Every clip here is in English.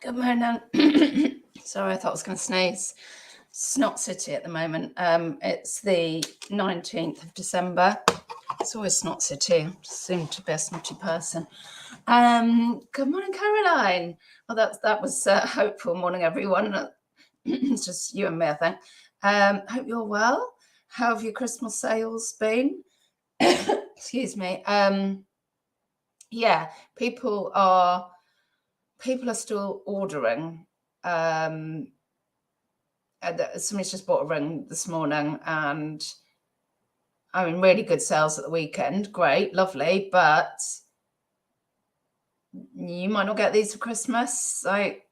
Good morning. Sorry, I thought I was going to sneeze. Snot City at the moment. It's the 19th of December. It's always Snot City. I seem to be a snotty person. Good morning, Caroline. Well, that was hopeful. Morning, everyone. It's just you and me, I think. Hope you're well. How have your Christmas sales been? Excuse me. Yeah, people are still ordering. Somebody's just bought a ring this morning, and I mean, really good sales at the weekend. Great, lovely, but you might not get these for Christmas. Like,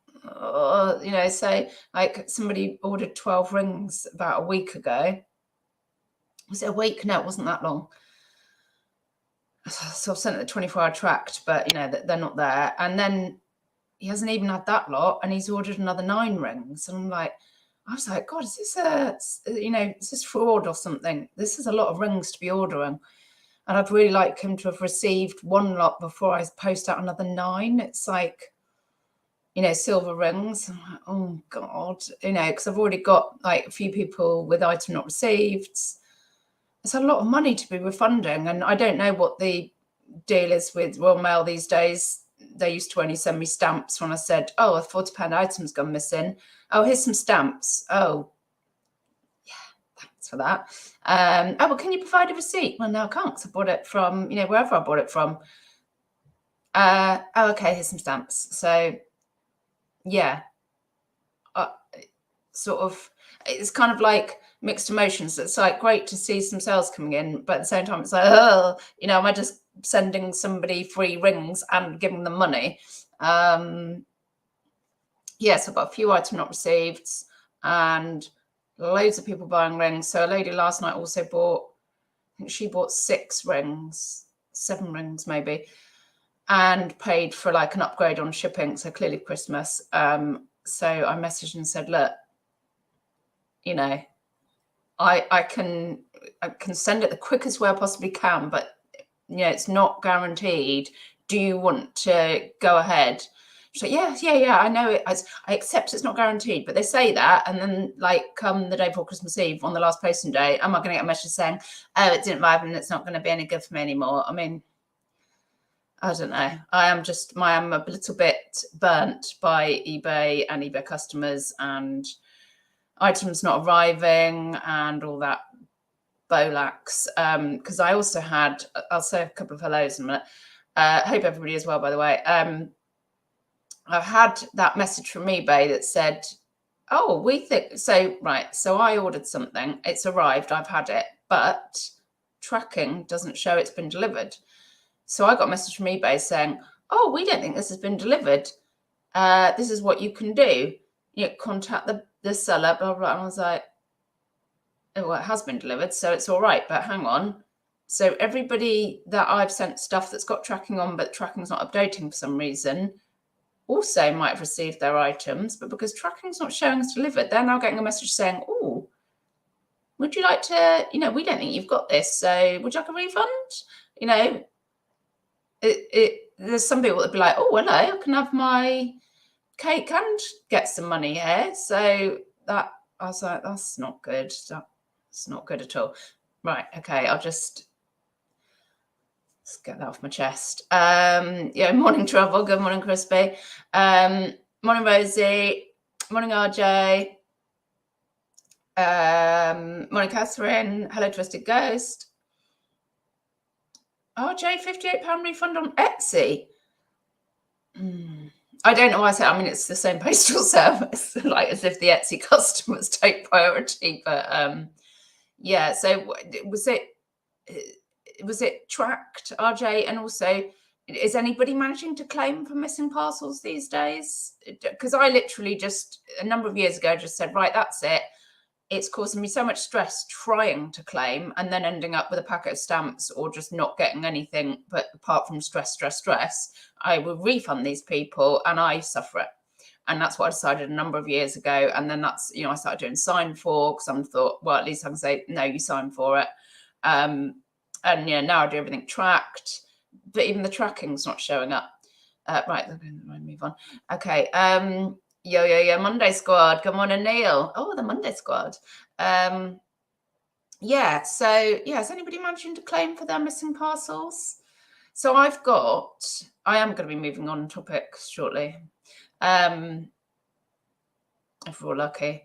say like somebody ordered 12 rings about a week ago. Was it a week? No, it wasn't that long. So I've sent it the 24-hour tracked, but they're not there. And then he hasn't even had that lot, and he's ordered another 9 rings. And I was like, God, is this fraud or something? This is a lot of rings to be ordering. And I'd really like him to have received one lot before I post out another 9. It's like, silver rings. I'm like, oh God, because I've already got like a few people with item not received. It's a lot of money to be refunding. And I don't know what the deal is with Royal Mail these days. They used to only send me stamps when I said, oh, a £40 item's gone missing. Oh, here's some stamps. Oh, yeah, thanks for that. Oh, well, can you provide a receipt? Well, no, I can't, because I bought it from, wherever I bought it from. Oh, okay, here's some stamps. So, yeah, it's kind of like mixed emotions. It's like great to see some sales coming in, but at the same time, it's like, oh, am I just sending somebody 3 rings and giving them money? Yes, I've got a few items not received and loads of people buying rings. So a lady last night also bought, I think she bought 6 rings, 7 rings maybe, and paid for like an upgrade on shipping. So clearly Christmas. So I messaged and said, look, I can send it the quickest way I possibly can, but it's not guaranteed. Do you want to go ahead? She's like, yeah, I know it. I accept it's not guaranteed, but they say that, and then come the day before Christmas Eve on the last posting day, am I going to get a message saying, oh, it didn't arrive and it's not going to be any good for me anymore? I mean, I don't know. I am a little bit burnt by eBay and eBay customers and items not arriving and all that bolax. Because I also had, I'll say a couple of hellos in a minute. Hope everybody is well, by the way. I've had that message from eBay that said, oh, we think so. Right. So I ordered something. It's arrived. I've had it, but tracking doesn't show it's been delivered. So I got a message from eBay saying, oh, we don't think this has been delivered. This is what you can do. Contact the seller, blah, blah. And I was like, oh, well, it has been delivered, so it's all right. But hang on. So everybody that I've sent stuff that's got tracking on, but tracking's not updating for some reason, also might have received their items, but because tracking's not showing us delivered, they're now getting a message saying, oh, would you like to, we don't think you've got this, so would you like a refund? There's some people that'd be like, oh, hello, I can have my cake and get some money here. So that, I was like, that's not good. That's not good at all. Right, okay, let's get that off my chest. Morning, Trouble. Good morning, Crispy. Morning, Rosie. Morning, RJ. Morning, Catherine. Hello, Twisted Ghost. RJ, £58 refund on Etsy. I don't know why I said. I mean, it's the same postal service, like as if the Etsy customers take priority. But yeah. So was it tracked, RJ? And also, is anybody managing to claim for missing parcels these days? Because I literally just a number of years ago just said, right, that's it. It's causing me so much stress trying to claim and then ending up with a packet of stamps or just not getting anything, but apart from stress, I will refund these people and I suffer it. And that's what I decided a number of years ago. And then that's, I started doing sign for, because I thought, well, at least I can say, no, you sign for it. And now I do everything tracked, but even the tracking's not showing up. Right, okay, move on. Okay. Yo, Monday Squad. Good morning, Neil. Oh, the Monday Squad. Yeah, so yeah, is anybody managing to claim for their missing parcels? So I am going to be moving on topic shortly. If we're lucky.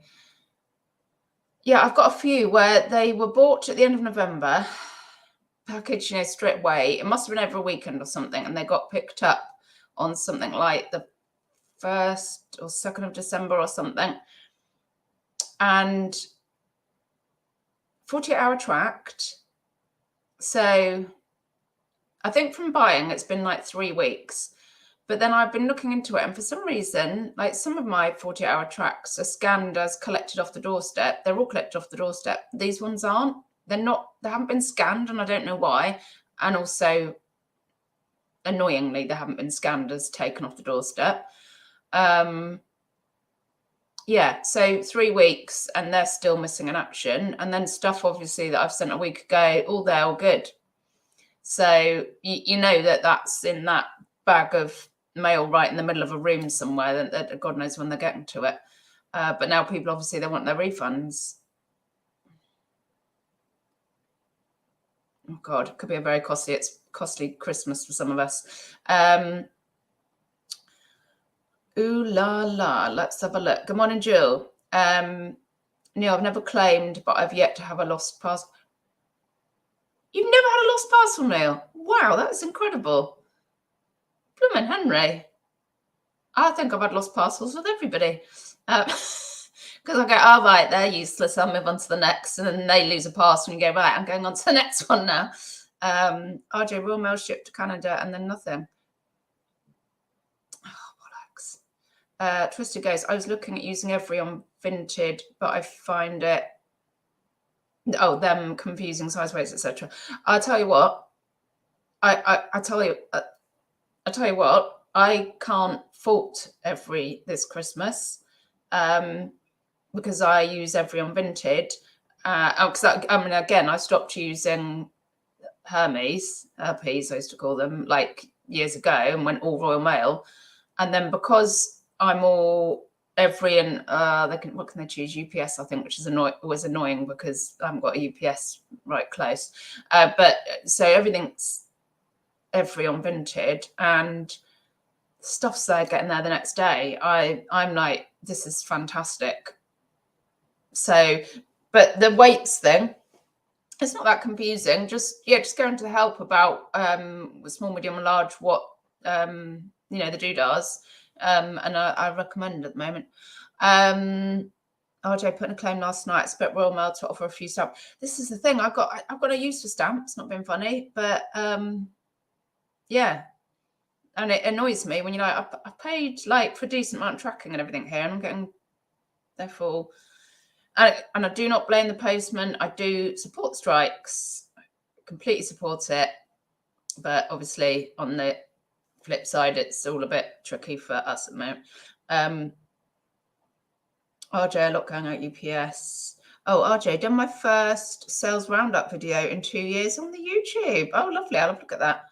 Yeah, I've got a few where they were bought at the end of November, packaged, straight away. It must have been over a weekend or something, and they got picked up on something like the 1st or 2nd of December or something. And 48-hour tracked. So I think from buying, it's been like 3 weeks. But then I've been looking into it, and for some reason, like some of my 48-hour tracks are scanned as collected off the doorstep. They're all collected off the doorstep. These ones aren't. They haven't been scanned, and I don't know why. And also, annoyingly, they haven't been scanned as taken off the doorstep. Yeah, so 3 weeks, and they're still missing in action. And then stuff, obviously, that I've sent a week ago, all there, all good. So you know that's in that bag of mail right in the middle of a room somewhere that God knows when they're getting to it. But now people, obviously, they want their refunds. Oh God, it could be a very costly Christmas for some of us. Ooh la la, let's have a look. Good morning, Jill. Neil, I've never claimed, but I've yet to have a lost parcel. You've never had a lost parcel, Neil? Wow, that's incredible. Bloomin' Henry. I think I've had lost parcels with everybody. Because I go, oh, right, they're useless. I'll move on to the next. And then they lose a parcel and you go, right, I'm going on to the next one now. RJ, Royal Mail shipped to Canada and then nothing. Oh, bollocks. Twisted goes, I was looking at using every on Vinted, but I find it, them confusing size weights, etc. I'll tell you what, I tell you what, I can't fault every this Christmas because I use every on Vinted. Again, I stopped using Hermes, I used to call them, like years ago, and went all Royal Mail. And then because I'm all every and what can they choose? UPS, I think, which is was annoying because I haven't got a UPS right close. But so everything's every on Vinted, and stuff's there getting there the next day. I'm like, this is fantastic. So, but the weights thing, it's not that confusing. Just go into the help about small, medium, and large, what the doodahs. And I recommend at the moment. RJ put in a claim last night. Expect Royal Mail to offer a few stamps. This is the thing. I've got a use for stamps. Not being funny, but yeah. And it annoys me when I paid like for a decent amount of tracking and everything here, and I'm getting therefore. And I do not blame the postman. I do support strikes, completely support it. But obviously, on the flip side, it's all a bit tricky for us at the moment. RJ, a lot going out UPS. Oh, RJ, done my first sales roundup video in 2 years on the YouTube. Oh, lovely. I'll have a look at that.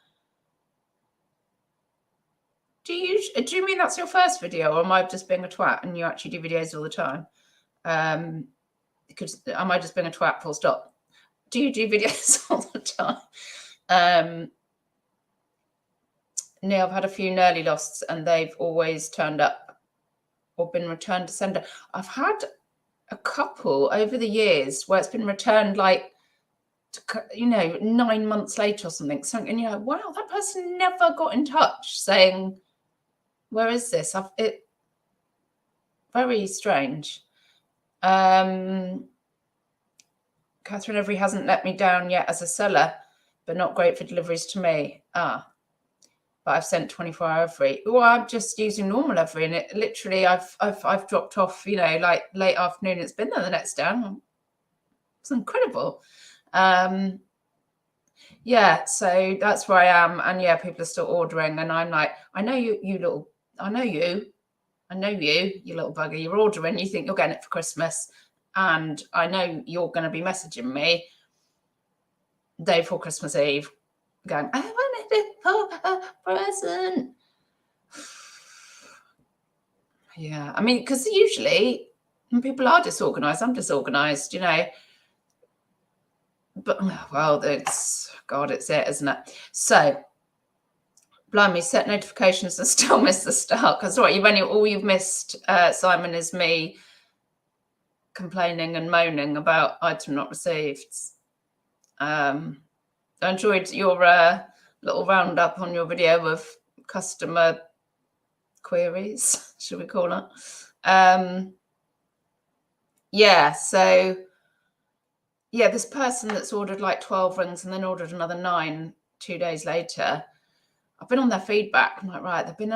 Do you mean that's your first video, or am I just being a twat and you actually do videos all the time? Because am I just being a twat full stop? Do you do videos all the time? Neil, I've had a few nearly losts and they've always turned up or been returned to sender. I've had a couple over the years where it's been returned 9 months later or something. So, and you're like, wow, that person never got in touch saying, where is this? Very strange. Catherine Every hasn't let me down yet as a seller, but not great for deliveries to me. But I've sent 24-hour free. Well, I'm just using normal every, and it literally I've dropped off, like late afternoon. It's been there the next day. It's incredible. Yeah, so that's where I am, and yeah, people are still ordering, and I'm like, I know you little bugger. You're ordering. You think you're getting it for Christmas, and I know you're going to be messaging me day before Christmas Eve, going, I wanted it for a present. Yeah, I mean, because usually when people are disorganized, I'm disorganized, you know. But well, it's God, it's it, isn't it? So, blimey, set notifications and still miss the start. Because what all you've missed, Simon, is me complaining and moaning about item not received. I enjoyed your little roundup on your video of customer queries, should we call it? Yeah, so yeah, this person that's ordered like 12 rings and then ordered another 9 2 days later. I've been on their feedback. I'm like, right, they've been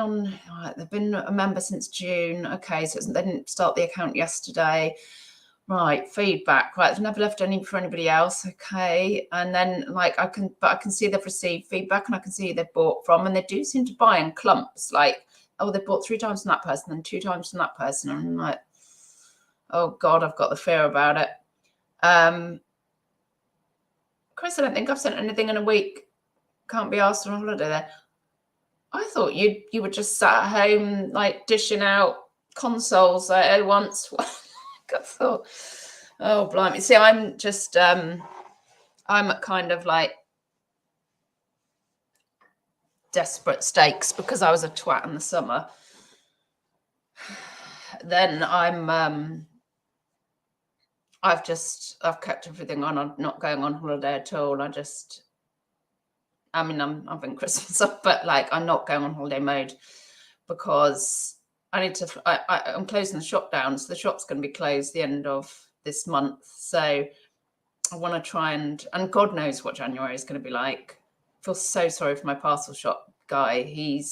a member since June. Okay, so they didn't start the account yesterday. Right, feedback. Right, they've never left any for anybody else. Okay, and then like I can see they've received feedback and I can see who they've bought from, and they do seem to buy in clumps. Like, oh, they bought 3 times from that person, then 2 times from that person. And I'm like, oh God, I've got the fear about it. Chris, I don't think I've sent anything in a week. Can't be asked on holiday there. I thought you were just sat at home like dishing out consoles like once. I thought, oh blimey. See, I'm just I'm at kind of like desperate stakes because I was a twat in the summer. Then I've kept everything on. I'm not going on holiday at all. I'm having Christmas off, but like I'm not going on holiday mode because I need to. I'm closing the shop down, so the shop's going to be closed the end of this month. So I want to try and God knows what January is going to be like. I feel so sorry for my parcel shop guy. I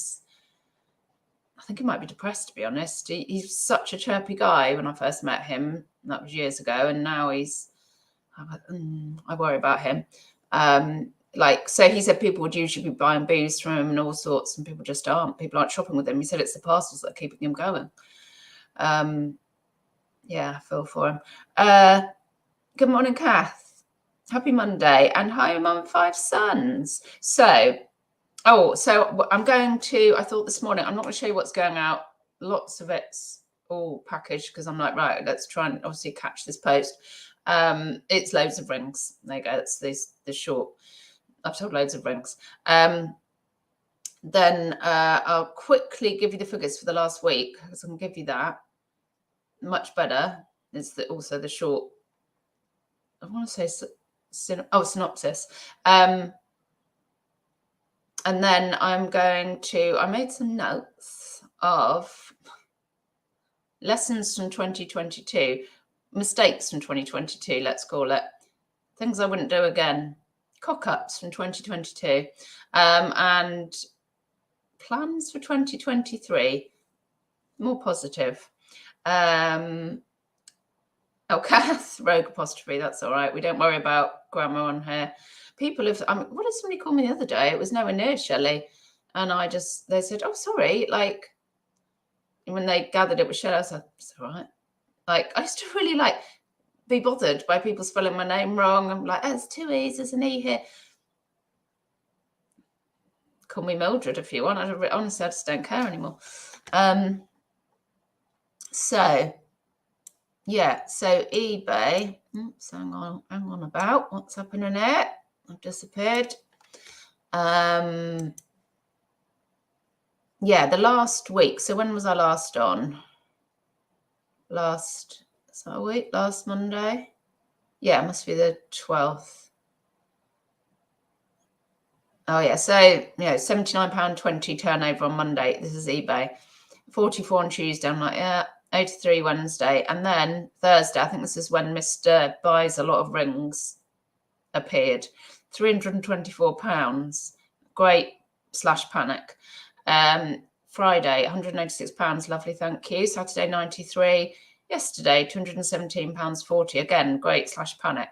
think he might be depressed, to be honest. He's such a chirpy guy when I first met him. That was years ago, and now I worry about him. So he said people would usually be buying booze from him and all sorts, and people just aren't. People aren't shopping with him. He said it's the parcels that are keeping him going. Yeah, I feel for him. Good morning, Kath. Happy Monday. And hi, Mum, 5 sons. So I'm going to, I thought this morning, I'm not going to show you what's going out. Lots of it's all packaged because I'm like, right, let's try and obviously catch this post. It's loads of rings. There you go. That's the short. I've sold loads of rings. Then I'll quickly give you the figures for the last week because I can give you that. Much better is also the short. I want to say synopsis. And then I made some notes of lessons from 2022, mistakes from 2022, let's call it, things I wouldn't do again, cock-ups from 2022, and plans for 2023, more positive. Kath, rogue apostrophe, that's all right. We don't worry about grammar on here. People have, what did somebody call me the other day? It was nowhere near Shelley. And they said, oh, sorry. Like, when they gathered it with Shelley, I was like, it's all right. Like, I used to really be bothered by people spelling my name wrong. I'm like, there's 2 E's, there's an E here. Call me Mildred if you want. Honestly, I just don't care anymore. So eBay. Oops, hang on about what's happening there. I've disappeared. The last week. So when was I last on? Last Monday. Yeah, it must be the 12th. Oh yeah, so £79.20 turnover on Monday. This is eBay. 44 on Tuesday. I'm like, yeah. 83 Wednesday, and then Thursday, I think this is when Mr. Buys a Lot of Rings appeared. £324. Great / panic. Friday, £186. Lovely, thank you. Saturday, 93. Yesterday, £217.40. Again, great / panic.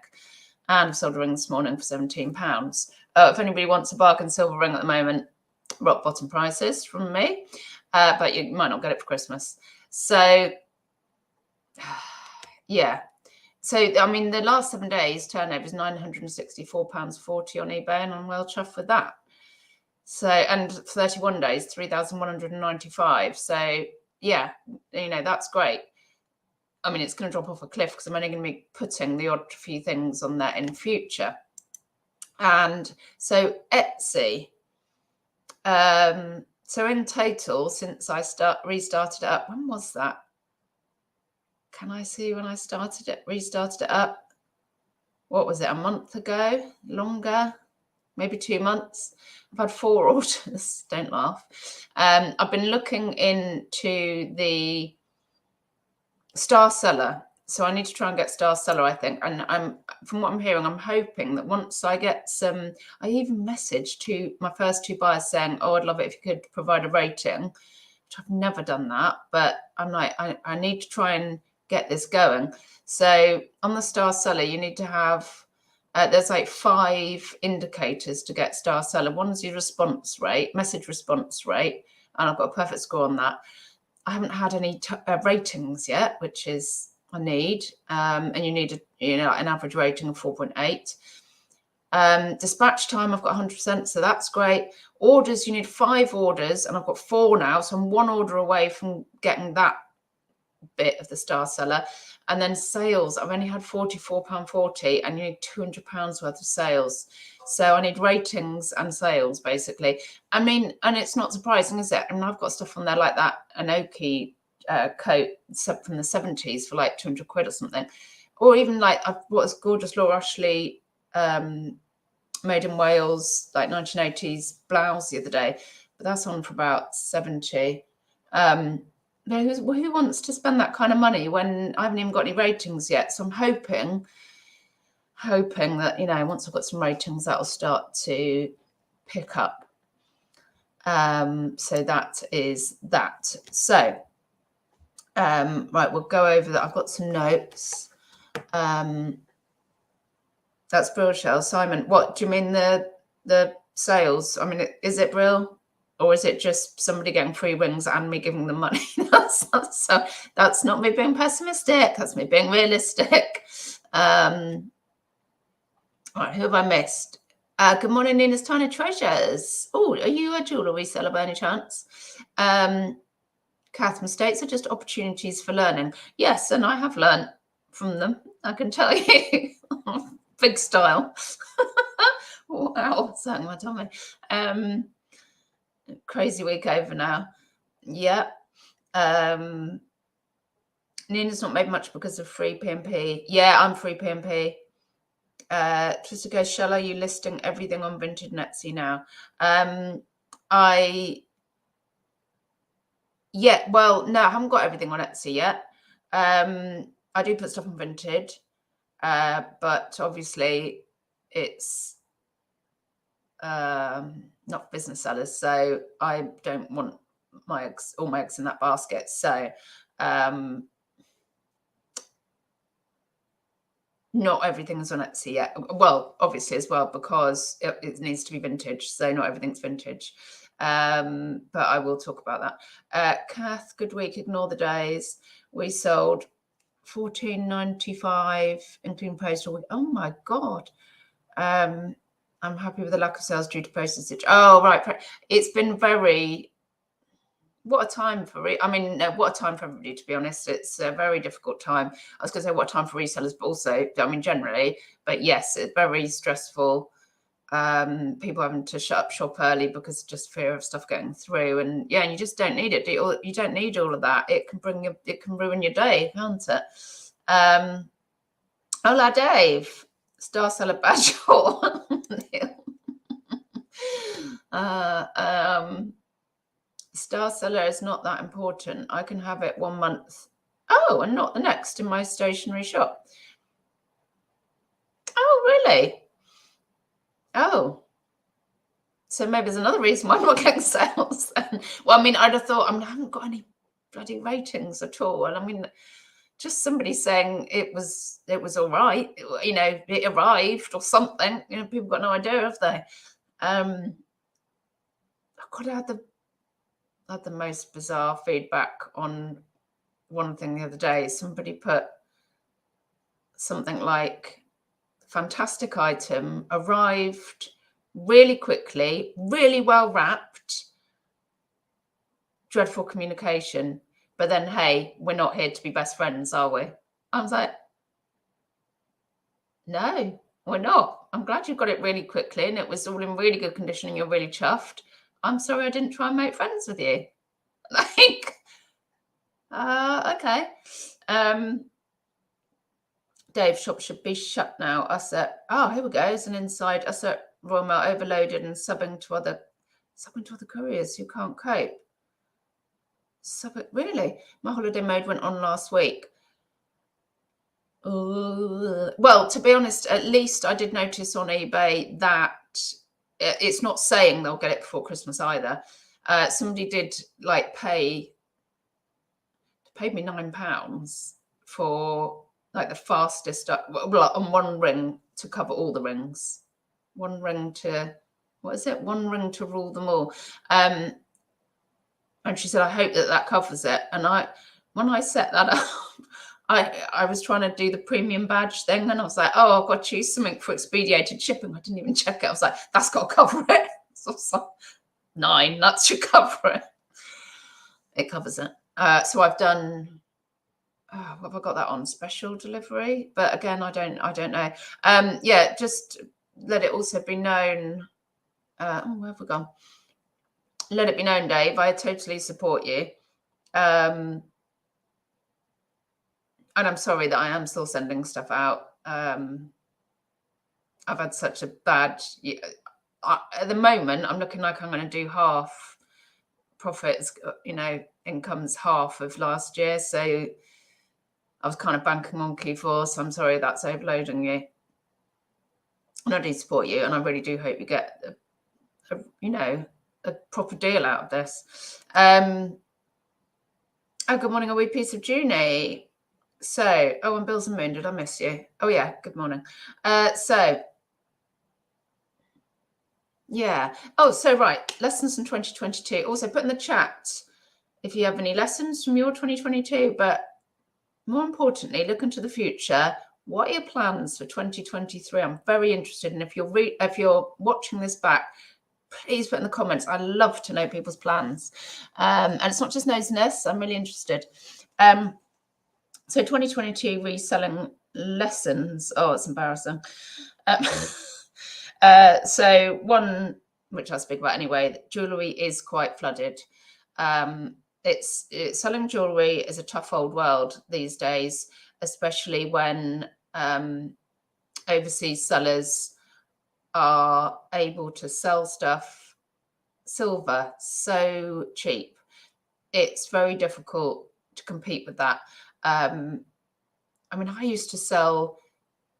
And I've sold a ring this morning for £17. If anybody wants a bargain silver ring at the moment, rock bottom prices from me, but you might not get it for Christmas. So, yeah. So, I mean, the last 7 days turnover is £964.40 on eBay, and I'm well chuffed with that. So, and 31 days, 3,195. So, yeah, that's great. I mean, it's going to drop off a cliff because I'm only going to be putting the odd few things on there in future. And so Etsy, so in total, since I restarted it up, when was that? Can I see when I restarted it up? What was it, a month ago? Longer? Maybe 2 months. I've had 4 orders. Don't laugh. I've been looking into the star seller. So I need to try and get star seller, I think. And from what I'm hearing, I'm hoping that once I get some, I even messaged to my first 2 buyers saying, oh, I'd love it if you could provide a rating, which I've never done that. But I'm like, I need to try and get this going. So on the star seller, you need to have, there's like 5 indicators to get star seller. One's your response rate, message response rate, and I've got a perfect score on that. I haven't had any ratings yet, which is I need, and you need an average rating of 4.8. Dispatch time, I've got 100%, so that's great. Orders, you need 5 orders, and I've got 4 now, so I'm 1 order away from getting that bit of the star seller. And then sales, I've only had £44.40, and you need £200 worth of sales. So I need ratings and sales, basically. I mean, and it's not surprising, is it? I mean, I've got stuff on there like that Anoki coat from the 70s for like 200 quid or something. Or even like I've bought this gorgeous Laura Ashley made in Wales, like 1980s blouse the other day, but that's on for about 70. Who wants to spend that kind of money when I haven't even got any ratings yet? So I'm hoping that, once I've got some ratings, that'll start to pick up. So that is that. So, right, we'll go over that. I've got some notes. That's Brill Shell. Simon, what do you mean the sales? I mean, is it Brill? Or is it just somebody getting free wings and me giving them money? That's not me being pessimistic. That's me being realistic. Right, who have I missed? Good morning, Nina's Tiny Treasures. Oh, are you a jeweler reseller by any chance? Kath, mistakes are just opportunities for learning. Yes, and I have learned from them, I can tell you. Big style. Wow, it's hurting my tummy. Crazy week over now. Yeah. Nina's not made much because of free PMP. Yeah, I'm free PMP. Trista goes, Shell, are you listing everything on Vinted and Etsy now? Well, no, I haven't got everything on Etsy yet. I do put stuff on Vinted, but obviously it's not business sellers, so I don't want all my eggs in that basket. So not everything is on Etsy yet. Well, obviously as well, because it needs to be vintage, so not everything's vintage. But I will talk about that. Kath, good week, ignore the days. We sold £14.95 including postal. Oh my god. I'm happy with the lack of sales due to postage. Oh, right. It's been what a time for everybody, to be honest. It's a very difficult time. I was going to say what a time for resellers, but also, I mean, generally, but yes, it's very stressful. People having to shut up shop early because just fear of stuff getting through. And yeah, you just don't need it. You don't need all of that. It can ruin your day, can't it? Hola, Dave. Star seller badge. Star seller is not that important. I can have it 1 month. Oh, and not the next in my stationery shop. Oh, really? Oh. So maybe there's another reason why I'm not getting sales then. Well, I mean, I'd have thought, I haven't got any bloody ratings at all. And I mean, just somebody saying it was all right, it arrived or something. People got no idea, have they? I had the most bizarre feedback on one thing the other day. Somebody put something like, fantastic item, arrived really quickly, really well wrapped, dreadful communication. But then, hey, we're not here to be best friends, are we? I was like, no, we're not. I'm glad you got it really quickly and it was all in really good condition and you're really chuffed. I'm sorry I didn't try and make friends with you. Like, okay. Dave, shop should be shut now. Us at, oh, here we go. It's an inside. Us at Royal Mail overloaded and subbing to other couriers who can't cope. Really? My holiday mode went on last week. Well, to be honest, at least I did notice on eBay that it's not saying they'll get it before Christmas either. Somebody did like paid me £9 for like the fastest, well, on one ring to cover all the rings. One ring to, what is it? One ring to rule them all. And she said, I hope that covers it. And when I set that up, I was trying to do the premium badge thing, and I was like, oh, I've got to choose something for expedited shipping. I didn't even check it. I was like, that's got to cover it. So I was like, 9, that should cover it. It covers it. So I've done, what have I got that on? Special delivery? But again, I don't know. Yeah, just let it also be known. Where have we gone? Let it be known, Dave, I totally support you. And I'm sorry that I am still sending stuff out. I've had such a bad, at the moment, I'm looking like I'm going to do half profits, income's half of last year. So I was kind of banking on Q4. So I'm sorry that's overloading you. And I do support you. And I really do hope you get, a proper deal out of this. Oh, good morning, a wee piece of Junie. So, and Bill's and Moon, did I miss you? Oh, yeah, good morning. So, yeah. Oh, so right, lessons from 2022. Also, put in the chat if you have any lessons from your 2022, but more importantly, look into the future. What are your plans for 2023? I'm very interested. And if you're watching this back, please put in the comments. I love to know people's plans. And it's not just nosiness. I'm really interested. So 2022 reselling lessons. Oh, it's embarrassing. So one, which I'll speak about anyway, jewellery is quite flooded. It's selling jewellery is a tough old world these days, especially when overseas sellers are able to sell stuff, silver, so cheap. It's very difficult to compete with that. I mean, I used to sell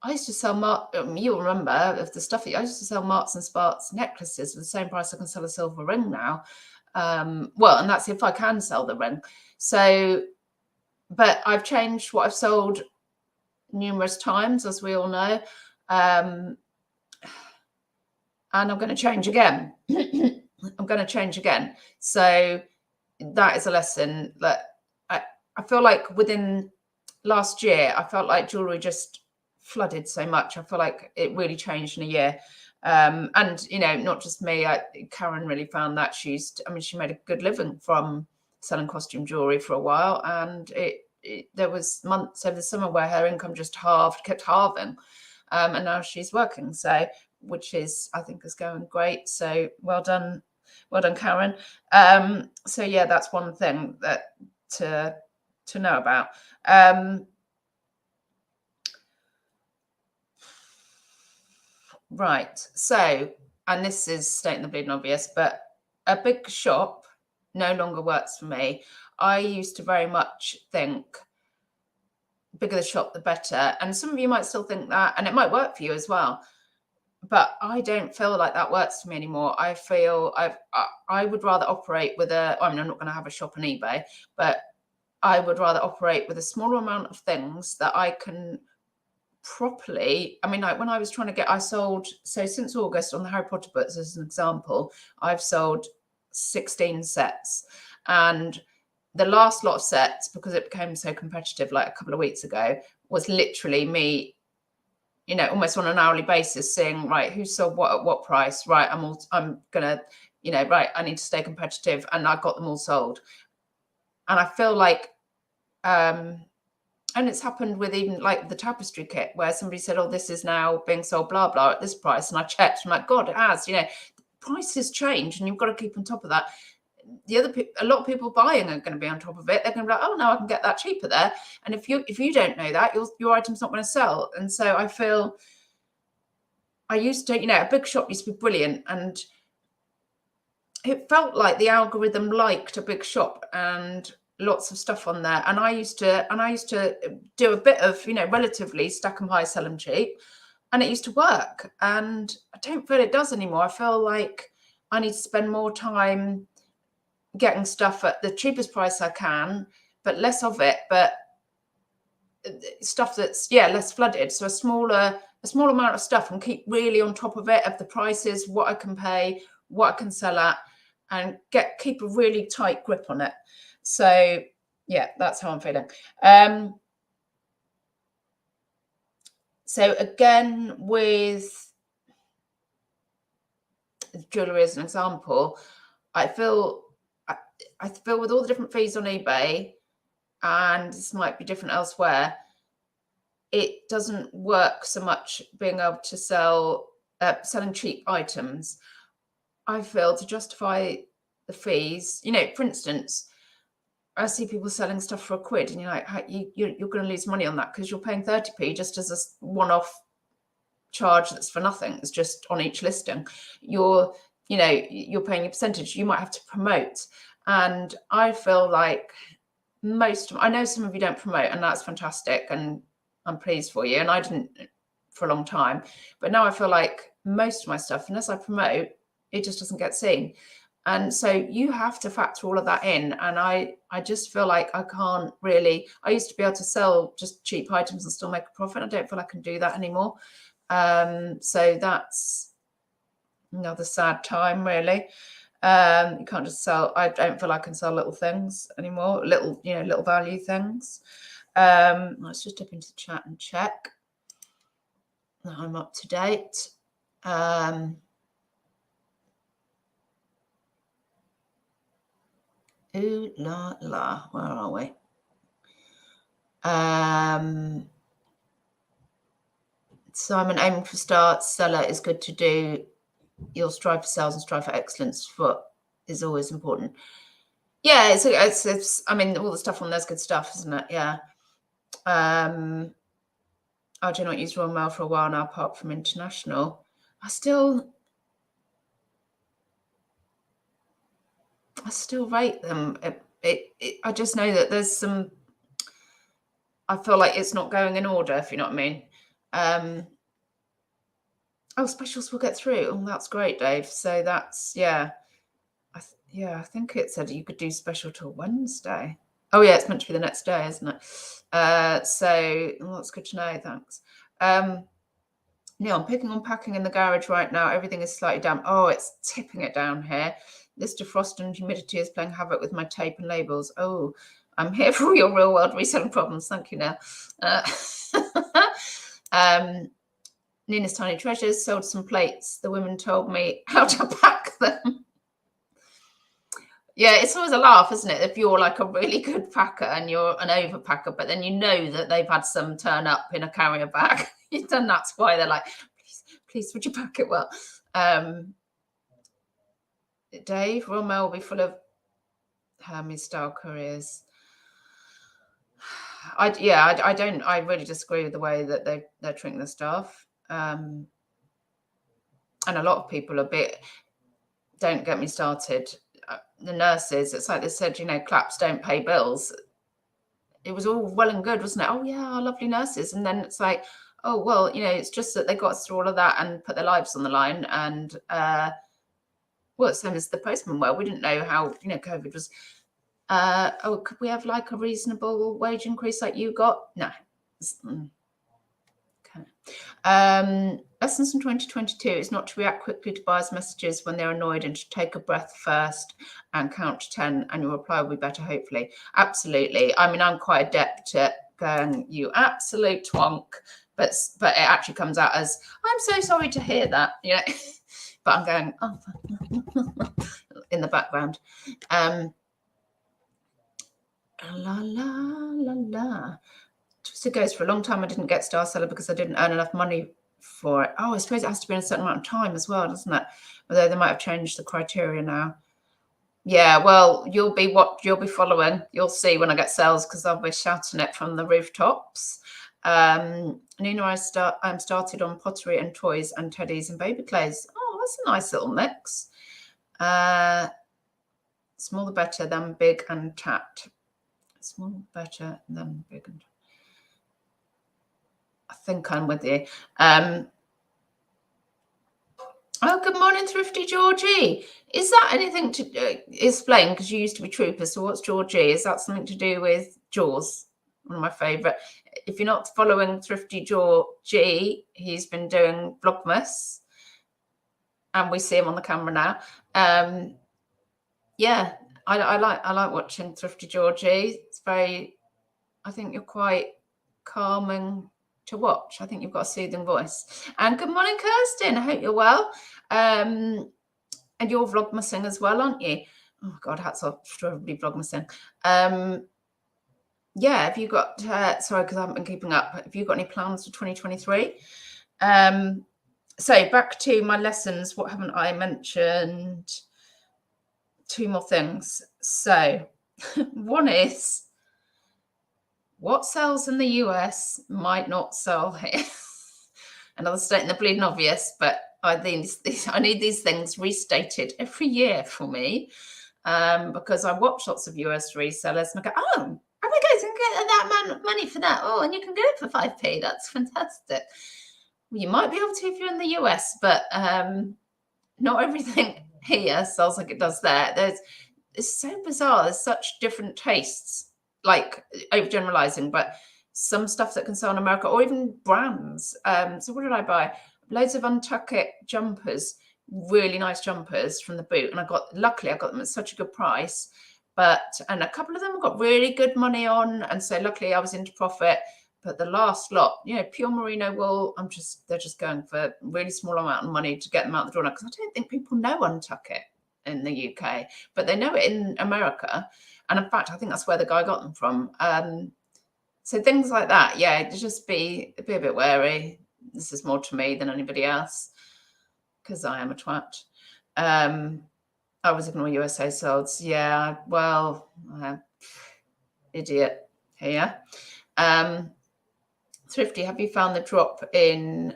you'll remember of the stuff I used to sell Marks and Sparks necklaces for the same price I can sell a silver ring now. Well, and that's if I can sell the ring. So, but I've changed what I've sold numerous times, as we all know. And I'm going to change again. I'm going to change again. So that is a lesson that I feel like within last year, I felt like jewelry just flooded so much. I feel like it really changed in a year. And, not just me, Karen really found that she made a good living from selling costume jewelry for a while. And there was months over the summer where her income just kept halving. And now she's working. So, which is, I think, is going great. So well done, Karen. So yeah, that's one thing that to know about. Right. So, and this is stating the bleeding obvious, but a big shop no longer works for me. I used to very much think bigger the shop, the better. And some of you might still think that, and it might work for you as well. But I don't feel like that works for me anymore. I feel I would rather operate with I'm not going to have a shop on eBay, but I would rather operate with a smaller amount of things that I can properly. I mean, like when I was trying to I sold, so since August on the Harry Potter books, as an example, I've sold 16 sets. And the last lot of sets, because it became so competitive like a couple of weeks ago, was literally me, almost on an hourly basis saying, right, who sold what at what price? Right, I'm gonna, right, I need to stay competitive, and I got them all sold. And I feel like, and it's happened with even like the tapestry kit where somebody said, oh, this is now being sold blah blah at this price, and I checked, I'm like, God, it has, prices change and you've got to keep on top of that. A lot of people buying are going to be on top of it. They're going to be like, oh no, I can get that cheaper there. And if you don't know that, your item's not going to sell. And so I feel I used to, a big shop used to be brilliant, and it felt like the algorithm liked a big shop and lots of stuff on there. And I used to do a bit of, relatively stack them high, sell them cheap, and it used to work. And I don't feel it does anymore. I feel like I need to spend more time getting stuff at the cheapest price I can, but less of it, but stuff that's less flooded. So a small amount of stuff, and keep really on top of it, of the prices, what I can pay, what I can sell at, and keep a really tight grip on it. So yeah, that's how I'm feeling. So again, with jewelry as an example, I feel with all the different fees on eBay, and this might be different elsewhere, it doesn't work so much being able to selling cheap items. I feel to justify the fees, for instance, I see people selling stuff for £1, and you're like, you're going to lose money on that because you're paying 30p just as a one-off charge that's for nothing. It's just on each listing. You're paying a percentage. You might have to promote. And I feel like I know some of you don't promote, and that's fantastic, and I'm pleased for you. And I didn't for a long time, but now I feel like most of my stuff, unless I promote, it just doesn't get seen. And so you have to factor all of that in. And I just feel like I can't really. I used to be able to sell just cheap items and still make a profit. I don't feel I can do that anymore. So that's another sad time, really. You can't just sell. I don't feel I can sell little things anymore, little value things. Let's just dip into the chat and check that I'm up to date. Ooh la la, where are we? Simon, aiming for starts, seller is good to do. You'll strive for sales and strive for excellence. Is always important. Yeah, it's I mean, all the stuff on there's good stuff, isn't it? Yeah. I do not use Royal Mail for a while now, apart from international. I still rate them. I just know that there's some. I feel like it's not going in order, if you know what I mean. Oh, specials will get through. Oh, that's great, Dave. So that's I think it said you could do special till Wednesday. Oh yeah, it's meant to be the next day, isn't it? So that's good to know. Thanks. Neil, I'm picking on packing in the garage right now. Everything is slightly damp. Oh, it's tipping it down here. This defrost and humidity is playing havoc with my tape and labels. Oh, I'm here for all your real world reselling problems. Thank you, Neil. Nina's Tiny Treasures sold some plates. The women told me how to pack them. Yeah, it's always a laugh, isn't it? If you're like a really good packer and you're an overpacker, but then you know that they've had some turn up in a carrier bag. And that's why they're like, please, would you pack it well? Dave, Royal Mail will be full of Hermes-style couriers. I really disagree with the way that they're treating the staff. And a lot of people don't get me started. The nurses, it's like they said, claps don't pay bills. It was all well and good, wasn't it? Oh yeah, our lovely nurses. And then it's like, oh, well, it's just that they got us through all of that and put their lives on the line. And well, it's same as the postman. Well, we didn't know how, COVID was. Could we have like a reasonable wage increase like you got? No. Okay. Lessons from 2022 is not to react quickly to buyers' messages when they're annoyed, and to take a breath first and count to 10, and your reply will be better, hopefully. Absolutely. I mean, I'm quite adept at going, you absolute twonk, but it actually comes out as, I'm so sorry to hear that, but I'm going, oh, in the background. La la la la. Twisted goes, for a long time I didn't get Star Seller because I didn't earn enough money for it. Oh, I suppose it has to be in a certain amount of time as well, doesn't it? Although they might have changed the criteria now. Yeah, well, you'll be following. You'll see when I get sales, because I'll be shouting it from the rooftops. Nina, I'm started on pottery and toys and teddies and baby clothes. Oh, that's a nice little mix. Smaller better than big and tat. Small better than big and. I think I'm with you. Oh, good morning, Thrifty Georgie. Is that anything to explain? Because you used to be Trooper, so what's Georgie? Is that something to do with Jaws? One of my favourite. If you're not following Thrifty Georgie, he's been doing Vlogmas, and we see him on the camera now. Yeah, I like watching Thrifty Georgie. It's very. I think you're quite calming to watch. I think you've got a soothing voice. And good morning, Kirsten. I hope you're well. And you're Vlogmasing as well, aren't you? Oh God, hats off to everybody Vlogmasing. Yeah, have you got? Sorry, because I haven't been keeping up. Have you got any plans for 2023? So back to my lessons. What haven't I mentioned? Two more things. So one is, what sells in the US might not sell here. Another statement, the bleeding obvious, but I need these things restated every year for me, because I watch lots of US resellers and I go, oh my God, you can get that money for that. Oh, and you can get it for 5p. That's fantastic. Well, you might be able to if you're in the US, but not everything here sells like it does there. It's so bizarre. There's such different tastes, like overgeneralizing, but some stuff that can sell in America, or even brands. So what did I buy? Loads of Untuckit jumpers, really nice jumpers from the boot. And luckily I got them at such a good price, and a couple of them got really good money on. And so luckily I was into profit. But the last lot, pure merino wool, they're just going for a really small amount of money to get them out the door now, because I don't think people know Untuckit in the UK, but they know it in America. And in fact, I think that's where the guy got them from. So things like that, yeah, just be a bit wary. This is more to me than anybody else, because I am a twat. I was ignore USA sales. Yeah, well, idiot here. Thrifty, have you found the drop in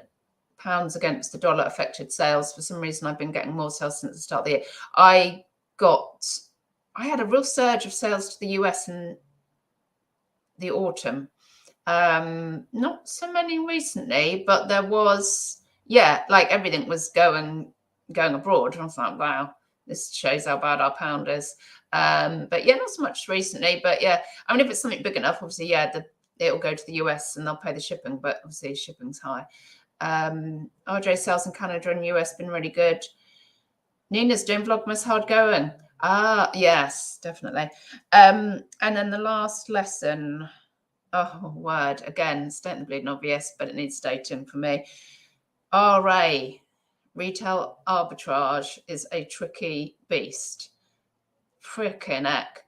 pounds against the dollar affected sales? For some reason, I've been getting more sales since the start of the year. I had a real surge of sales to the US in the autumn. Not so many recently, but there was, like everything was going abroad. And I was like, wow, this shows how bad our pound is. But yeah, not so much recently. But yeah, I mean, if it's something big enough, obviously, it'll go to the US and they'll pay the shipping, but obviously shipping's high. RJ sales in Canada and US been really good. Nina's doing Vlogmas hard going. Yes, definitely. And then the last lesson, oh word, again, stating the bleeding obvious, but it needs stating for me. RA, retail arbitrage, is a tricky beast. Frickin' heck.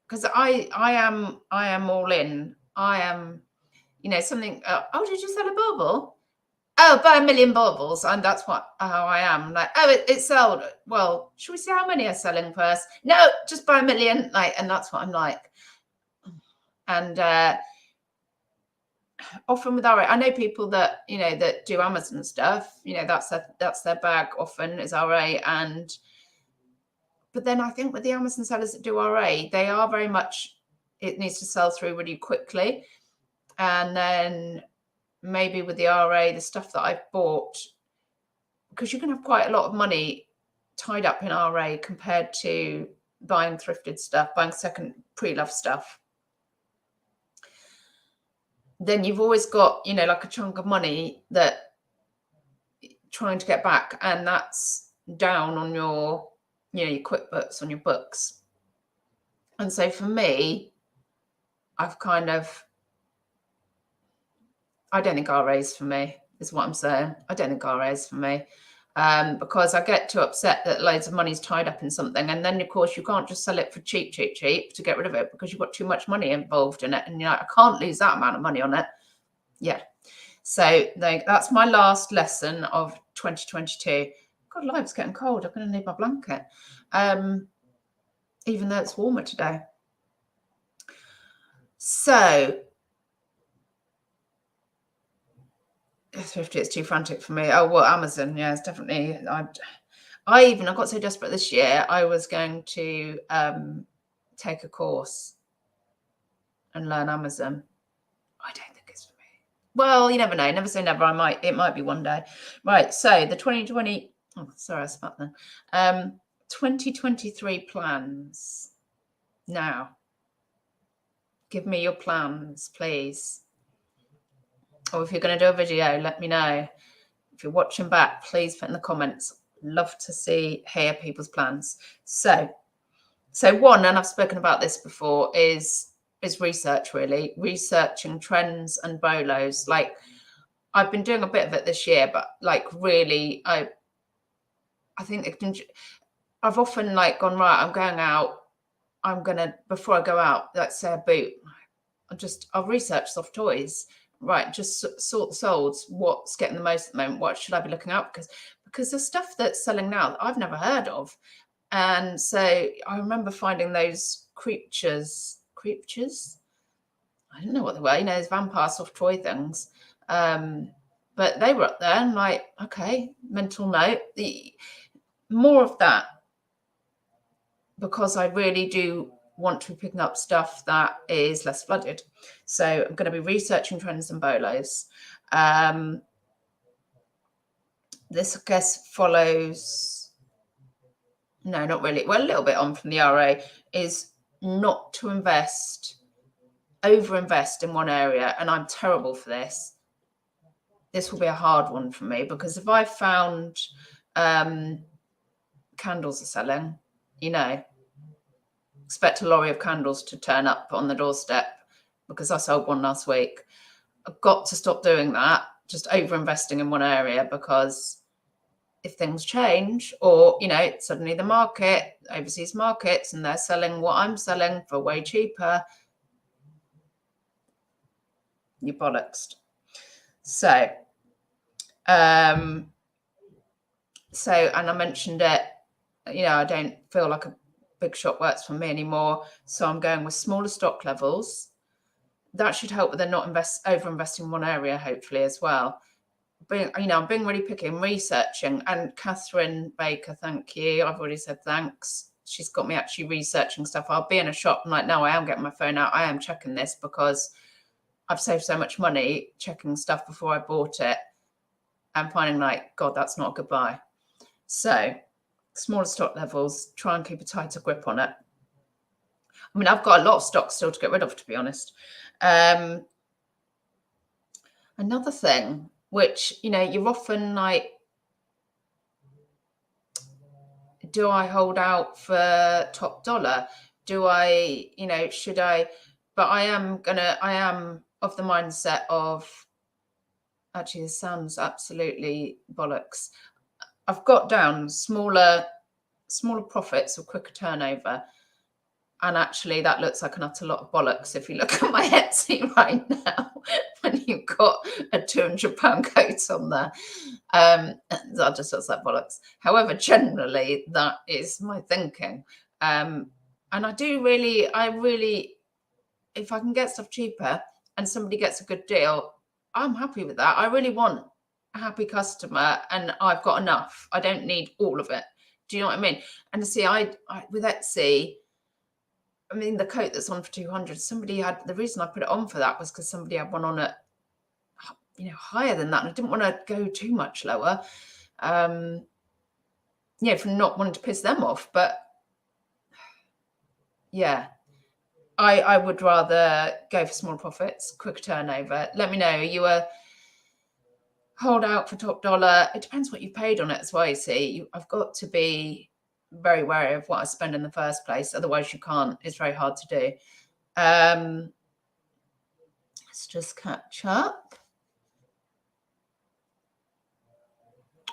Because I am all in. I am, something. Oh, did you sell a bauble? Oh, buy 1 million baubles, and that's how I am. Like, oh, it sold. Well, should we see how many are selling first? No, just buy 1 million. And that's what I'm like. And often with RA, I know people that that do Amazon stuff. That's their bag. Often is RA, but then I think with the Amazon sellers that do RA, they are very much, it needs to sell through really quickly. And then maybe with the RA, the stuff that I've bought, because you can have quite a lot of money tied up in RA compared to buying thrifted stuff, buying second pre-loved stuff. Then you've always got, like a chunk of money that trying to get back, and that's down on your QuickBooks, on your books. And so for me, I don't think RA is for me, is what I'm saying. I don't think RA is for me. because I get too upset that loads of money's tied up in something. And then, of course, you can't just sell it for cheap to get rid of it because you've got too much money involved in it. And you're like, I can't lose that amount of money on it. Yeah. So that's my last lesson of 2022. God, life's getting cold. I'm going to need my blanket, even though it's warmer today. So, Thrifty, it's too frantic for me. Oh, well, Amazon, yeah, it's definitely. I got so desperate this year. I was going to take a course and learn Amazon. I don't think it's for me. Well, you never know. Never say never. It might be one day. Right. So the 2020. Oh, sorry, I spat then. 2023 plans. Now, give me your plans, please. Or if you're going to do a video, let me know. If you're watching back, please put in the comments. Love to hear people's plans. So one, and I've spoken about this before, is research, really. Researching trends and bolos. Like, I've been doing a bit of it this year, but like really, I think I've often like gone, right, I'm going out. Before I go out, let's say a boot, I'll research soft toys. Right, just sort the solds. What's getting the most at the moment? What should I be looking out? Because there's stuff that's selling now that I've never heard of. And so I remember finding those creatures. I don't know what they were, those vampire soft toy things. But they were up there and like, okay, mental note. More of that, because I really do want to be picking up stuff that is less flooded. So I'm going to be researching trends and bolos. This, I guess, follows, no, not really. Well, a little bit on from the RA, is not to overinvest in one area. And I'm terrible for this. This will be a hard one for me, because if I found candles are selling, expect a lorry of candles to turn up on the doorstep, because I sold one last week. I've got to stop doing that, just over investing in one area, because if things change, or suddenly the overseas markets, and they're selling what I'm selling for way cheaper, you're bollocksed. So and I mentioned it, I don't feel like a big shop works for me anymore. So I'm going with smaller stock levels. That should help with the not over-investing in one area, hopefully, as well. I'm being really picky and researching. And Catherine Baker, thank you. I've already said thanks. She's got me actually researching stuff. I'll be in a shop and like, no, I am getting my phone out. I am checking this, because I've saved so much money checking stuff before I bought it and finding like, God, that's not a good buy. So smaller stock levels, try and keep a tighter grip on it. I mean, I've got a lot of stock still to get rid of, to be honest. Another thing, which, you're often like, do I hold out for top dollar? Do I, should I? But I am of the mindset of, actually, this sounds absolutely bollocks. I've got down smaller profits or quicker turnover. And actually, that looks like an utter lot of bollocks if you look at my Etsy right now, when you've got a £200 coat on there. That just looks like bollocks. However, generally, that is my thinking. And I really, if I can get stuff cheaper and somebody gets a good deal, I'm happy with that. I really want a happy customer, and I've got enough. I don't need all of it. Do you know what I mean? And to see, I with Etsy, I mean, the coat that's on for 200, the reason I put it on for that was because somebody had one on at, higher than that. And I didn't want to go too much lower, for not wanting to piss them off. But yeah, I would rather go for small profits, quick turnover. Let me know. Are you a hold out for top dollar? It depends what you've paid on it as well, you see. I've got to be very wary of what I spend in the first place. Otherwise, you can't. It's very hard to do. Let's just catch up.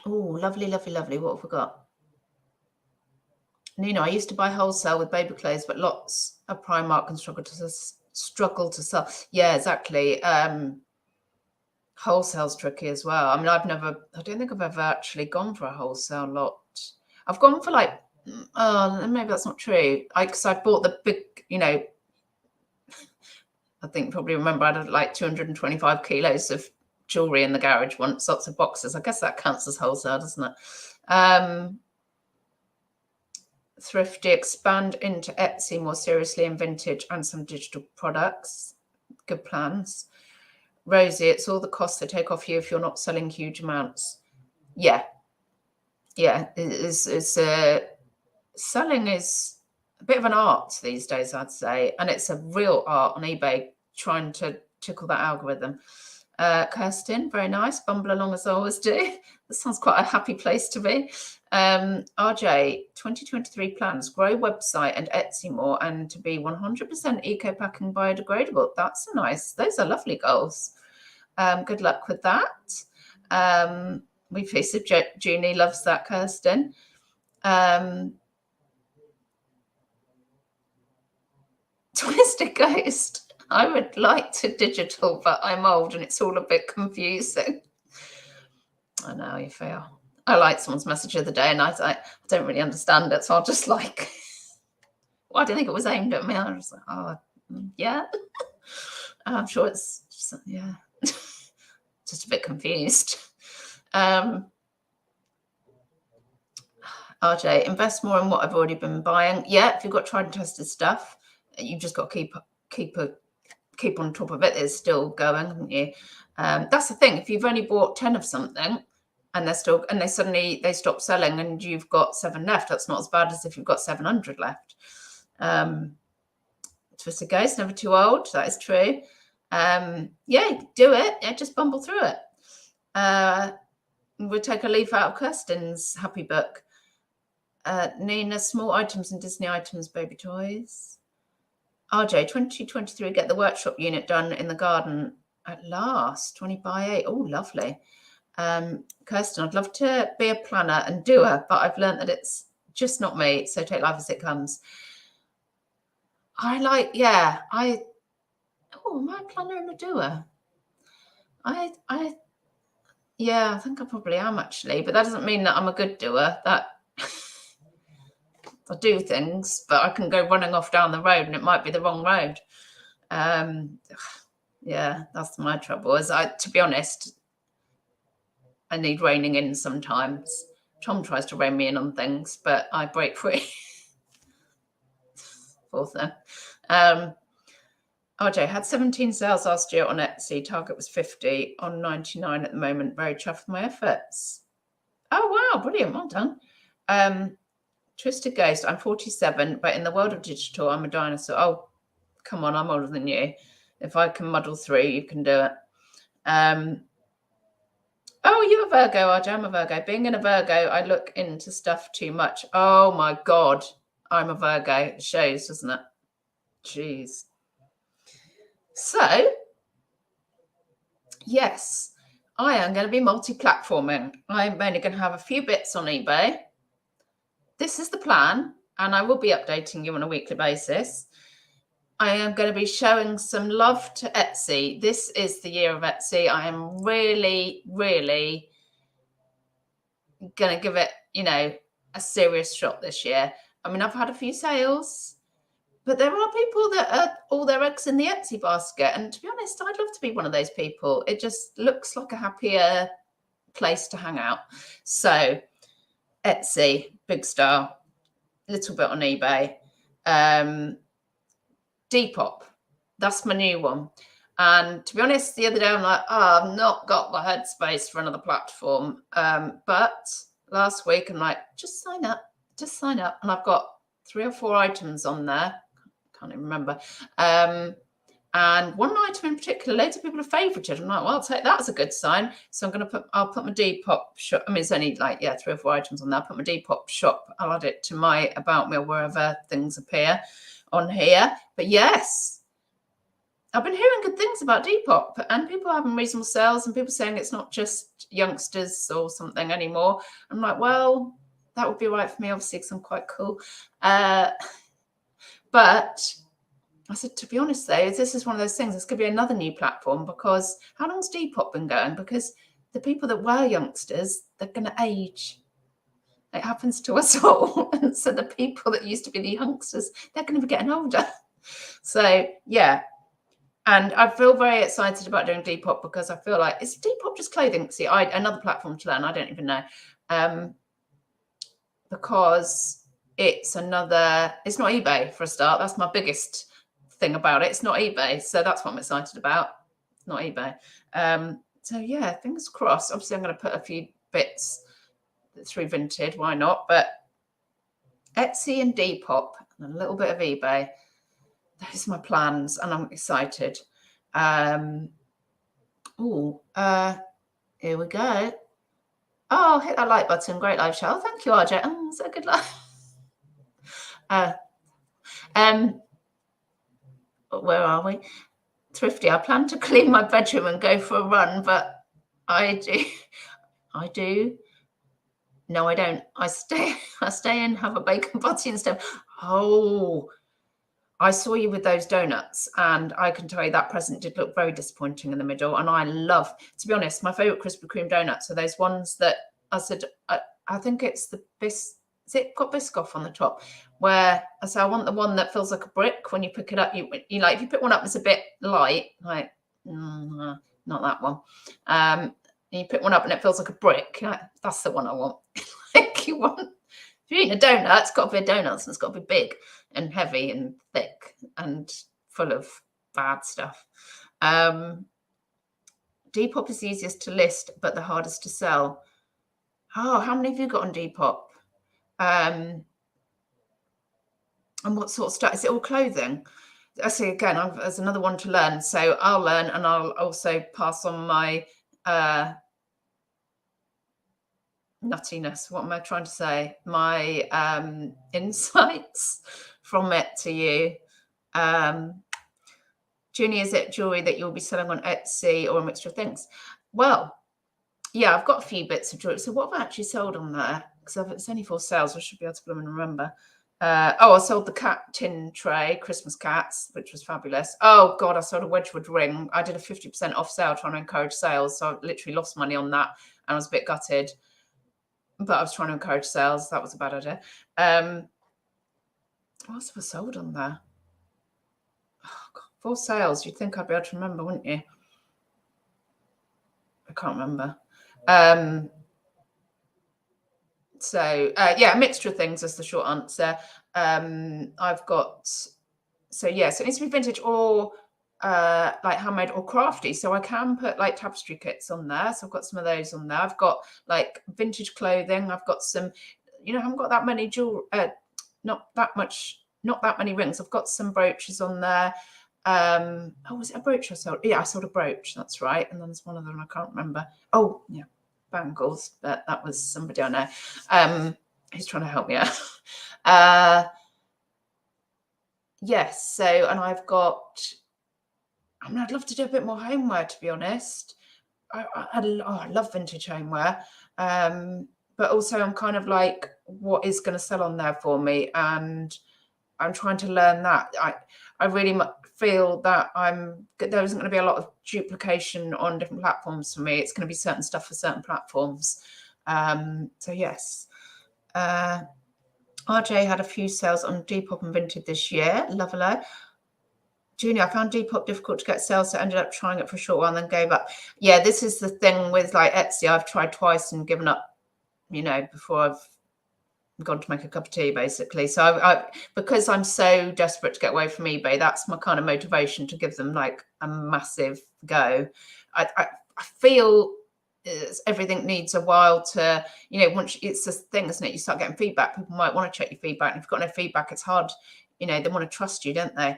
Oh, lovely, lovely, lovely. What have we got? Nina, I used to buy wholesale with baby clothes, but lots of Primark and struggle to sell. Yeah, exactly. Wholesale's tricky as well. I mean, I don't think I've ever actually gone for a wholesale lot. I've gone for like, maybe that's not true. Because I bought the big, I think you probably remember I had like 225 kilos of jewelry in the garage once, lots of boxes. I guess that counts as wholesale, doesn't it? Thrifty, expand into Etsy more seriously in vintage and some digital products. Good plans. Rosie, it's all the costs they take off you if you're not selling huge amounts. Yeah. Selling is a bit of an art these days, I'd say, and it's a real art on eBay trying to tickle that algorithm. Kirsten, very nice. Bumble along as I always do. That sounds quite a happy place to be. RJ, 2023 plans, grow website and Etsy more and to be 100% eco-packing biodegradable. That's those are lovely goals. Good luck with that. We face it. Junie loves that, Kirsten. Twisted Ghost. I would like to digital, but I'm old and it's all a bit confusing. I know you feel. I liked someone's message the other day and I don't really understand it. So I'll just well, I don't think it was aimed at me. I was like, oh, yeah. I'm sure it's just, yeah, just a bit confused. RJ, invest more in what I've already been buying. Yeah, if you've got tried and tested stuff, you've just got to keep on top of it. It's still going, haven't you? That's the thing. If you've only bought 10 of something and they stop selling and you've got 7 left, that's not as bad as if you've got 700 left. Twisted Ghost, never too old. That is true. Yeah, do it. Yeah, just bumble through it. We'll take a leaf out of Kirsten's happy book. Nina, small items and Disney items, baby toys. RJ, 2023, get the workshop unit done in the garden at last, 20 by 8. Oh, lovely. Kirsten, I'd love to be a planner and doer, but I've learned that it's just not me, so take life as it comes. Am I a planner and a doer? Yeah, I think I probably am actually, but that doesn't mean that I'm a good doer. That I do things, but I can go running off down the road and it might be the wrong road. Yeah, that's my trouble. To be honest, I need reining in sometimes. Tom tries to rein me in on things, but I break free. Poor thing. RJ, had 17 sales last year on Etsy. Target was 50 on 99 at the moment. Very chuffed with my efforts. Oh, wow. Brilliant. Well done. Twisted Ghost, I'm 47, but in the world of digital, I'm a dinosaur. Oh, come on, I'm older than you. If I can muddle through, you can do it. Oh, you're a Virgo, RJ. I'm a Virgo. Being in a Virgo, I look into stuff too much. Oh, my God. I'm a Virgo. It shows, doesn't it? Jeez. So, yes, I am going to be multi-platforming. I'm only going to have a few bits on eBay. This is the plan, and I will be updating you on a weekly basis. I am going to be showing some love to Etsy. This is the year of Etsy. I am really, really going to give it, a serious shot this year. I mean, I've had a few sales, but there are people that are all their eggs in the Etsy basket. And to be honest, I'd love to be one of those people. It just looks like a happier place to hang out. So Etsy, big star, little bit on eBay. Depop, that's my new one. And to be honest, the other day I'm like, I've not got the headspace for another platform. But last week I'm like, just sign up. And I've got 3 or 4 items on there. Can't even remember. And one item in particular, loads of people have favorited. I'm like, well, I'll take that as a good sign. So I'll put my Depop shop. I mean, it's only 3 or 4 items on there. I'll put my Depop shop. I'll add it to my About Me or wherever things appear on here. But yes, I've been hearing good things about Depop, and people having reasonable sales, and people saying it's not just youngsters or something anymore. I'm like, well, that would be right for me, obviously, because I'm quite cool. But I said, to be honest, though, this is one of those things. This could be another new platform, because how long's Depop been going? Because the people that were youngsters, they're going to age. It happens to us all. And so the people that used to be the youngsters, they're going to be getting older. So, yeah. And I feel very excited about doing Depop, because I feel like, is Depop just clothing? See, another platform to learn. I don't even know. Because it's not eBay for a start. That's my biggest thing about it. It's not eBay. So that's what I'm excited about. Not eBay. So yeah, fingers crossed. Obviously, I'm going to put a few bits through Vinted. Why not? But Etsy and Depop and a little bit of eBay. Those are my plans, and I'm excited. Here we go. Oh, hit that like button. Great live show. Thank you, RJ. Oh, so good live. Where are we? Thrifty. I plan to clean my bedroom and go for a run, but I do. No, I don't. I stay and have a bacon butty instead. Oh, I saw you with those donuts, and I can tell you that present did look very disappointing in the middle. And I love, to be honest, my favorite Krispy Kreme donuts are those ones that I said, I think it's the Is it got Biscoff on the top? Where I say I want the one that feels like a brick when you pick it up. You like, if you pick one up, it's a bit light, like not that one. And you pick one up and it feels like a brick. Like, that's the one I want. Like, you want, if you're eating a donut, it's got to be a donut, and it's got to be big and heavy and thick and full of bad stuff. Depop is easiest to list, but the hardest to sell. Oh, how many have you got on Depop? And what sort of stuff? Is it all clothing? I say again, there's another one to learn. So I'll learn, and I'll also pass on my nuttiness. What am I trying to say? My insights from it to you. Junie, is it jewelry that you'll be selling on Etsy or a mixture of things? Well, yeah, I've got a few bits of jewelry. So what have I actually sold on there? Because it's only for sales. I should be able to remember. I sold the cat tin tray, Christmas cats, which was fabulous. Oh, God, I sold a Wedgwood ring. I did a 50% off sale trying to encourage sales. So I literally lost money on that, and I was a bit gutted. But I was trying to encourage sales. That was a bad idea. What else have I sold on there? Oh, God, for sales, you'd think I'd be able to remember, wouldn't you? I can't remember. So yeah, a mixture of things is the short answer. I've got, so yeah, so it needs to be vintage or like handmade or crafty. So I can put like tapestry kits on there. So I've got some of those on there. I've got like vintage clothing. I've got some, I haven't got that many not that many rings. I've got some brooches on there. Was it a brooch I sold? Yeah, I sold a brooch. That's right. And then there's one of them I can't remember. Oh, yeah, bangles. But that was somebody I know. Who's trying to help me out. Yes. So, and I've got. I'd love to do a bit more homeware, to be honest. I love vintage homeware. But also I'm kind of like, what is going to sell on there for me? And I'm trying to learn that. I really feel that there isn't going to be a lot of duplication on different platforms for me. It's going to be certain stuff for certain platforms. So yes. RJ had a few sales on Depop and Vinted this year. Love hello. Junior, I found Depop difficult to get sales, so I ended up trying it for a short while and then gave up. Yeah, this is the thing with like Etsy. I've tried twice and given up, before I've gone to make a cup of tea, basically. So because I'm so desperate to get away from eBay, that's my kind of motivation to give them like a massive go. I feel everything needs a while to, once it's this thing, isn't it? You start getting feedback. People might want to check your feedback. And if you've got no feedback, it's hard. They want to trust you, don't they?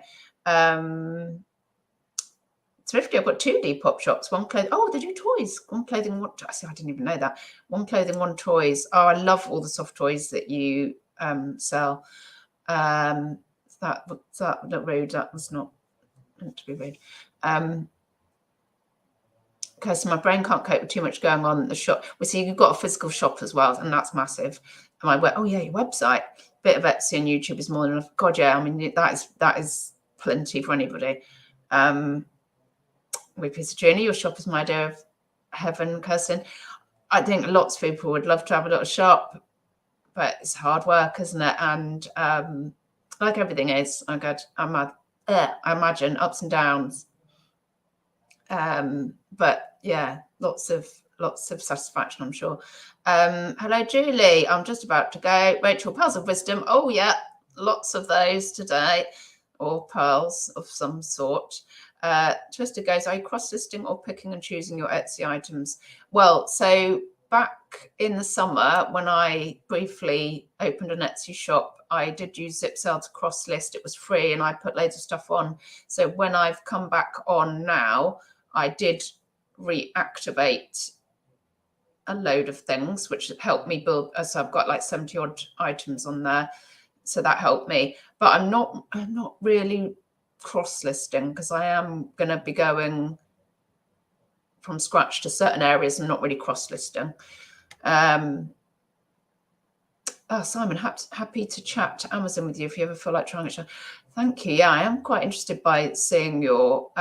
Thrifty, I've got 2 Depop shops. One clothing. Oh, they do toys. One clothing, one. I didn't even know that. One clothing, one toys. Oh, I love all the soft toys that you sell. That looked rude. That was not meant to be rude. Because my brain can't cope with too much going on at the shop. Well, see, you've got a physical shop as well, and that's massive. And I went, oh yeah, your website, bit of Etsy and YouTube is more than enough. God, yeah, I mean that is plenty for anybody. With Piece of Journey, your shop is my idea of heaven, Kirsten. I think lots of people would love to have a little shop, but it's hard work, isn't it? And like everything is, I imagine ups and downs. But yeah, lots of satisfaction, I'm sure. Hello, Julie. I'm just about to go. Rachel, pearls of wisdom. Oh yeah, lots of those today, or pearls of some sort. Twister goes, are you cross-listing or picking and choosing your Etsy items? Well, so back in the summer when I briefly opened an Etsy shop, I did use Zipsell to cross-list. It was free and I put loads of stuff on. So when I've come back on now, I did reactivate a load of things, which helped me build. So I've got like 70 odd items on there. So that helped me, but I'm not really cross-listing because I am going to be going from scratch to certain areas and not really cross-listing. Oh, Simon, happy to chat to Amazon with you if you ever feel like trying it. Thank you. Yeah, I am quite interested by seeing your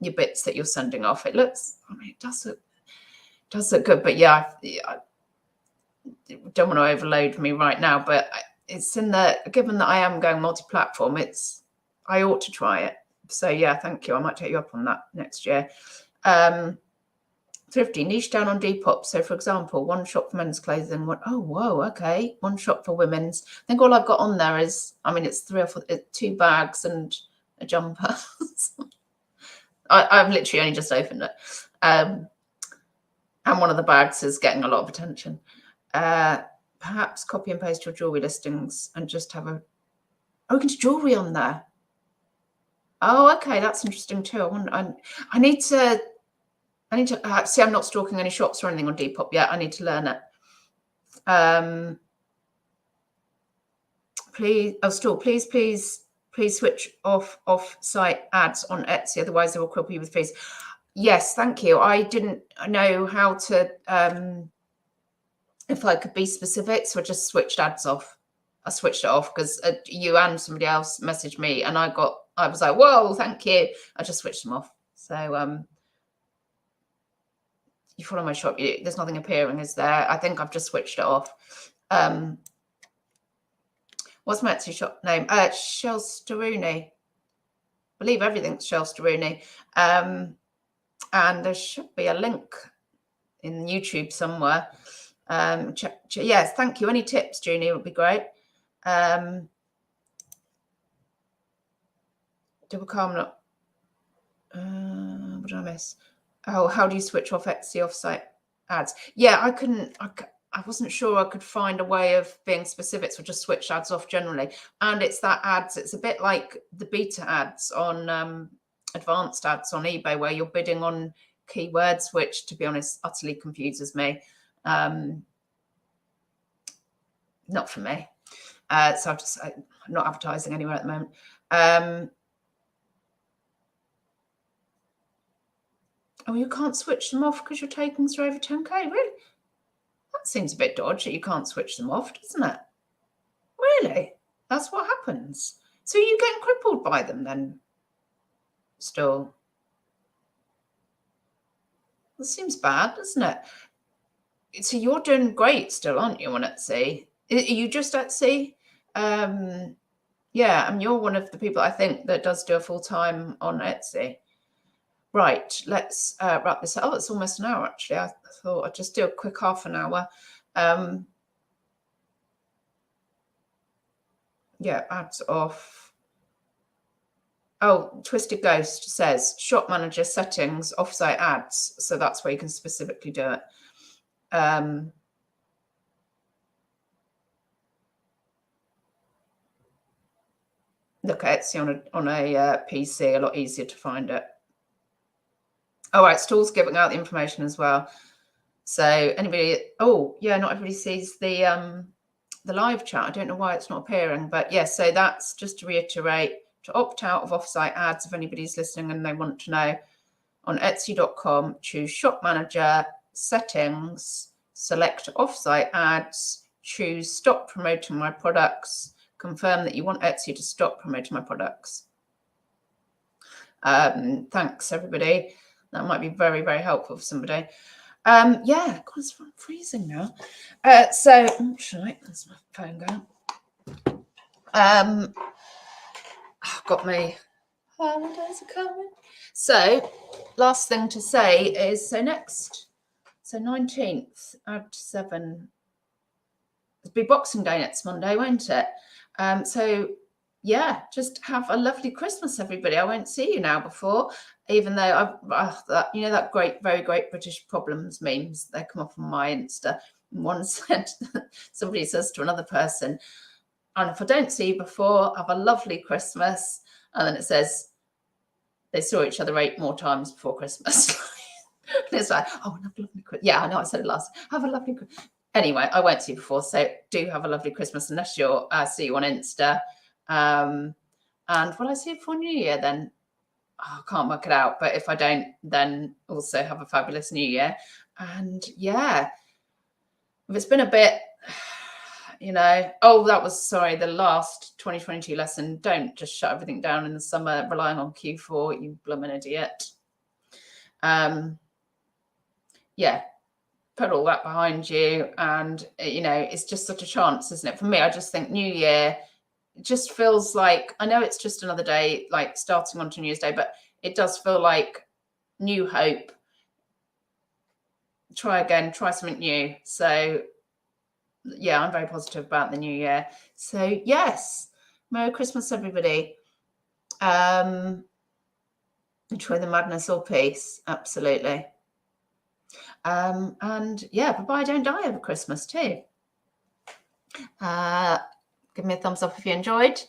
bits that you're sending off. It looks, I mean, it does look good, but yeah, I don't want to overload me right now, but it's given that I am going multi-platform, I ought to try it. So yeah, thank you. I might take you up on that next year. Thrifty, niche down on Depop. So for example, one shop for men's clothing. Oh, whoa, okay. One shop for women's. I think all I've got on there is, I mean, it's 3 or 4, 2 bags and a jumper. I've literally only just opened it. And one of the bags is getting a lot of attention. Perhaps copy and paste your jewelry listings and just have we can do jewelry on there. Oh, okay, that's interesting too. I need to see. I'm not stalking any shops or anything on Depop yet. I need to learn it. Please switch off site ads on Etsy, otherwise they will cripple you with fees. Yes, thank you. I didn't know how to if I could be specific, so I just switched ads off. I switched it off because you and somebody else messaged me, and I was like, whoa, thank you. I just switched them off. So you follow my shop, there's nothing appearing, is there? I think I've just switched it off. What's my Etsy shop name? Shelsteruni. I believe everything's Shelsteruni. And there should be a link in YouTube somewhere. Yes, thank you. Any tips, Junie, would be great. Double calm. What did I miss? Oh, how do you switch off Etsy offsite ads? Yeah, I wasn't sure I could find a way of being specific, so just switch ads off generally. And it's that ads, it's a bit like the beta ads on advanced ads on eBay, where you're bidding on keywords, which, to be honest, utterly confuses me. Not for me. So I'm not advertising anywhere at the moment. Oh, you can't switch them off because your takings are over 10k? Really? That seems a bit dodgy. You can't switch them off, doesn't it? Really? That's what happens. So are you getting crippled by them then? Still? That seems bad, doesn't it? So you're doing great still, aren't you, on Etsy? Are you just Etsy? Yeah, and you're one of the people I think that does do a full-time on Etsy. Right, let's wrap this up. Oh, it's almost an hour, actually. I thought I'd just do a quick half an hour. Yeah, ads off. Oh, Twisted Ghost says shop manager settings, offsite ads. So that's where you can specifically do it. Look at Etsy on a PC, a lot easier to find it. All right, Stall's giving out the information as well. So anybody, oh yeah, not everybody sees the live chat. I don't know why it's not appearing, but yes. Yeah, so that's just to reiterate. to opt out of offsite ads, if anybody's listening and they want to know, on Etsy.com, choose Shop Manager, Settings, select Offsite Ads, choose Stop Promoting My Products, confirm that you want Etsy to stop promoting my products. Thanks, everybody. That might be very, very helpful for somebody. Yeah, God, I'm freezing now. So, shall I? That's my phone going. Got my holidays are coming. So, last thing to say is, so 19th at 7. It'll be Boxing Day next Monday, won't it? So yeah, just have a lovely Christmas, everybody. I won't see you now before, even though you know that very great British problems memes, they come up on my Insta. One said, somebody says to another person, and if I don't see you before, have a lovely Christmas. And then it says they saw each other 8 more times before Christmas. And it's like, oh, have a lovely Christmas. Yeah, I know I said it last. Have a lovely Christmas. Anyway, I won't see you before, so do have a lovely Christmas unless you're see you on Insta. And will I see you before New Year then? Oh, I can't work it out, but if I don't, then also have a fabulous New Year. And yeah, if it's been a bit, you know, oh, that was, sorry, the last 2022 lesson. Don't just shut everything down in the summer relying on Q4, you bloomin' idiot. Yeah, put all that behind you, and you know, it's just such a chance, isn't it? For me, I just think New Year just feels like, I know it's just another day, like starting on to New Year's Day, but it does feel like new hope. Try again, try something new. So yeah, I'm very positive about the new year. So yes, Merry Christmas, everybody. Enjoy the madness or peace, absolutely. And yeah, bye-bye, don't die over Christmas too. Give me a thumbs up if you enjoyed.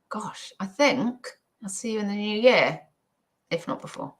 Gosh, I think I'll see you in the new year, if not before.